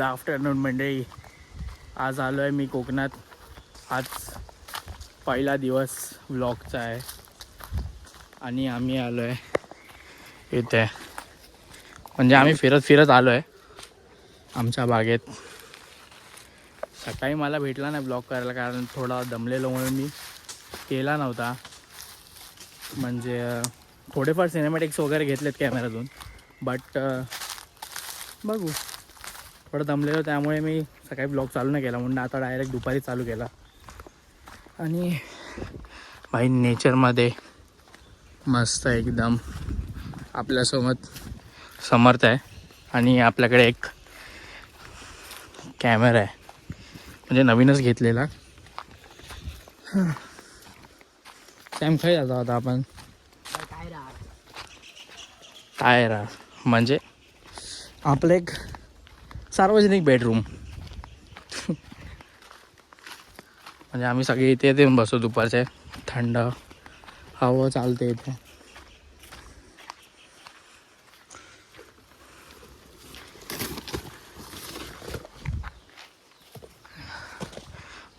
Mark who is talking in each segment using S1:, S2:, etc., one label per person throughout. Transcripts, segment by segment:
S1: Afternoon मंडळी. आज आलो आहे मी कोकणात. आज पहिला दिवस व्लॉगचा आहे आणि आम्ही आलो आहे इथे, म्हणजे आम्ही फिरत आलो आहे आमच्या बागेत. सकाळी मला भेटला नाही ब्लॉग करायला, कारण थोडा दमलेलो म्हणून मी केला नव्हता. म्हणजे थोडेफार सिनेमॅटिक्स वगैरे घेतलेत कॅमेऱ्यातून, बट बघू, थोडं दमलेलो त्यामुळे मी सकाळी ब्लॉग चालू नाही केला. म्हणून आता डायरेक्ट दुपारी चालू केला. आणि भाई नेचरमध्ये मस्त एकदम आपल्यासोबत समर्थ आहे आणि आपल्याकडे एक कॅमेरा आहे, म्हणजे नवीनच घेतलेला. सॅम खाई जातो आता आपण काय म्हणजे आपलं एक सार्वजनिक बेडरूम. म्हणजे आम्ही सगळे इथे येऊन बसतो दुपारचे, थंड हवा चालते इथे.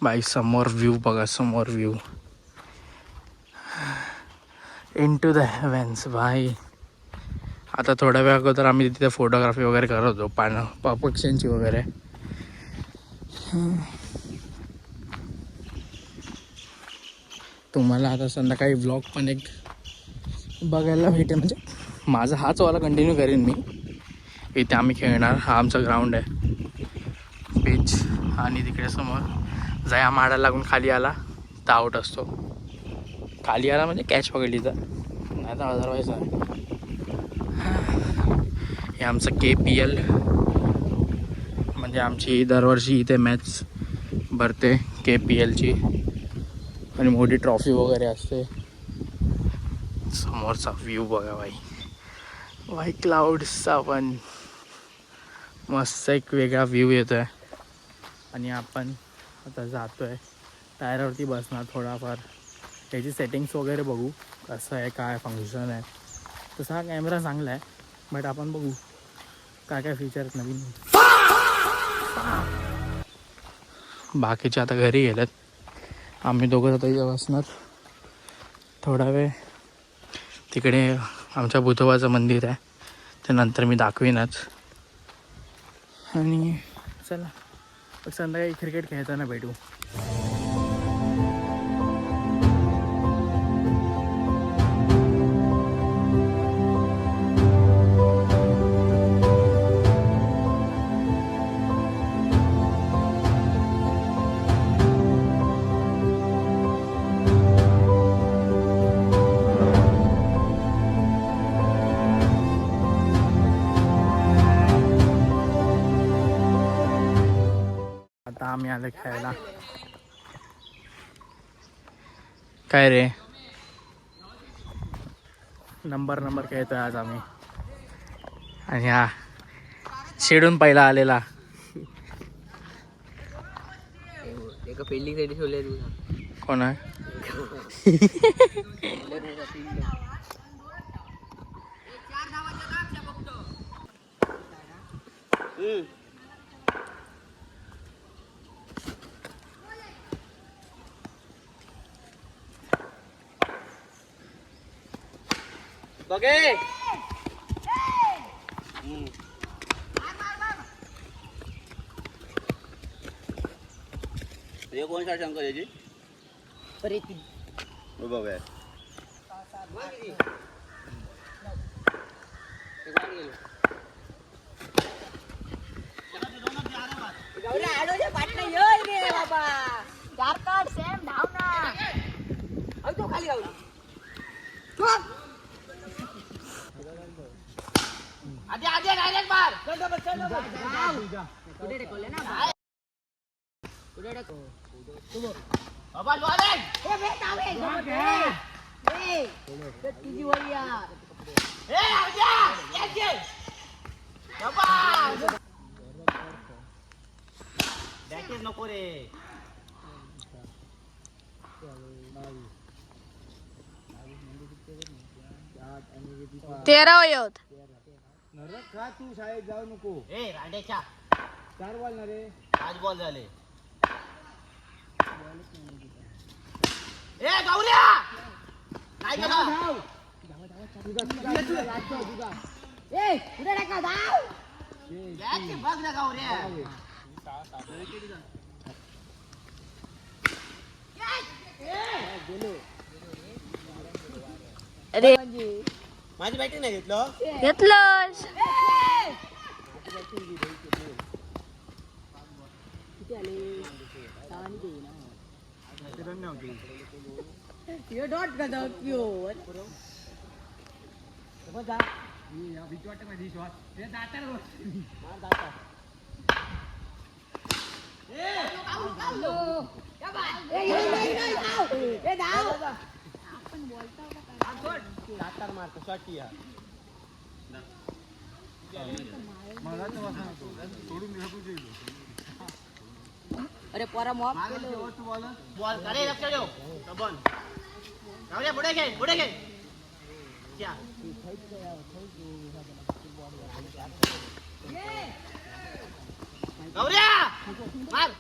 S1: बाई समोर व्ह्यू बघा, समोर व्ह्यू इनटू द हेव्हन्स भाई. आता थोड्या वेळ अगोदर आम्ही तिथे फोटोग्राफी वगैरे करत होतो, पक्ष्यांची वगैरे. तुम्हाला आता संध्याकाळी व्लॉग पण एक बघायला भेटेल. म्हणजे माझा हाच वाला कंटिन्यू करेन मी. इथे आम्ही खेळणार, हा आमचा ग्राउंड आहे, पिच. आणि तिकडे समोर जया माडाला लागून खाली आला तर आऊट असतो. खाली आला म्हणजे कॅच पकडली तर, नाही तर अदरवाईज नाही. हे आमचं KPL, म्हणजे आमची दरवर्षी इथे मॅच भरते KPLची आणि मोठी ट्रॉफी वगैरे असते. समोरचा व्ह्यू बघा भाई, व्हाईट क्लाउड्सचा पण मस्त एक वेगळा व्ह्यू येतो आहे. आणि आपण आता जातो आहे, टायरावरती बसणार. थोडाफार त्याची सेटिंग्स वगैरे बघू कसं आहे, काय फंक्शन आहे. तसा हा कॅमेरा चांगला आहे, बट आपण बघू काय काय फीचर्स नवीन. बाकीचे आता घरी गेलेत, आम्ही दोघं आता इथे बसणार थोडा वेळ. तिकडे आमच्या भुतोबाचं मंदिर आहे, ते नंतर मी दाखवीनच. आणि चला संध्याकाळी क्रिकेट खेळताना भेटू. आता आम्ही आलो खेळायला. काय रे, नंबर खेळतोय आज आम्ही. आणि हा शेडून पहिला आलेला.
S2: एका फिल्डिंग साठी ठेवले
S1: कोण आहे?
S2: बघे हे कोण शॉट शंकर याची परिती बघूया. नको रे.
S3: तेरा वयोत
S2: का तू शाळेत जाऊ नको. ए रांडेच्या
S3: आज बॉल झाले ए गौऱ्या काय केलं
S2: ए पुढे टाका धाव
S3: बॅट बघ ना गौऱ्या
S2: अरे
S3: माझी बॅटिंग नाही घेतलं
S4: घेतलंस
S2: किती आले सहानी दे ना यो डॉट का जाऊ प्युअर बघा भीती वाटत माझी शॉट ते जाता
S3: मारतो शॉट या
S2: अरे पोरा मॉप
S3: बॉल अरे लक्ष ठेव बॉल गौऱ्या पुढे खेळ पुढे खेळ क्या गौऱ्या मार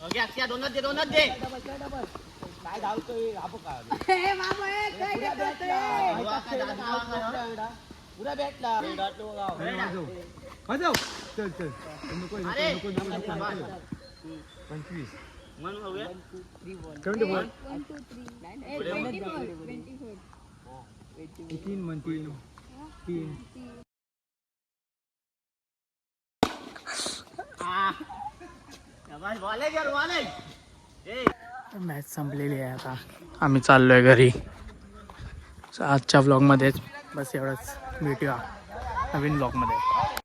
S3: गौऱ्या दोनच दे काय धावतोय आपण काय पुरा बॅटला
S5: चल चल नको
S3: अरे
S5: 25
S3: मन होऊया
S5: 3 म्हणतील 3
S1: मॅच संपलेली आहे आता आम्ही चाललोय घरी आजच्या व्लॉगमध्येच बस एवढंच भेटूया नवीन व्लॉगमध्ये